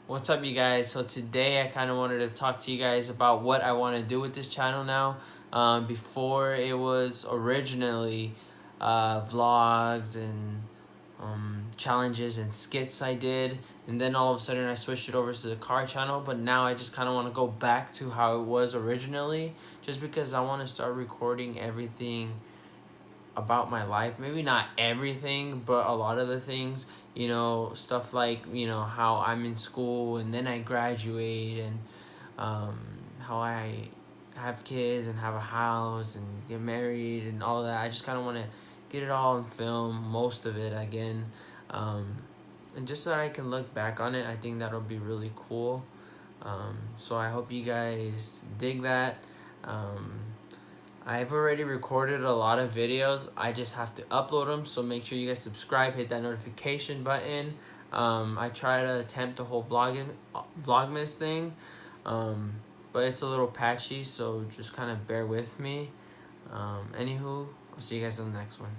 What's up, you guys? So today I kind of wanted to talk to you guys about what I want to do with this channel now. Before it was originally vlogs and challenges and skits I did, and then all of a sudden I switched it over to the car channel. But now I just kind of want to go back to how it was originally, just because I want to start recording everything about my life. Maybe not everything, but a lot of the things, stuff like, how I'm in school and then I graduate, and um, how I have kids and have a house and get married and all of that. I just kind of want to get it all on film, most of it again. Um, and just so that I can look back on it, I think that'll be really cool. So I hope you guys dig that. Um, I've already recorded a lot of videos. I just have to upload them. So make sure you guys subscribe, hit that notification button. I try to attempt the whole Vlogmas thing, but it's a little patchy, so just kind of bear with me. Anywho, I'll see you guys in the next one.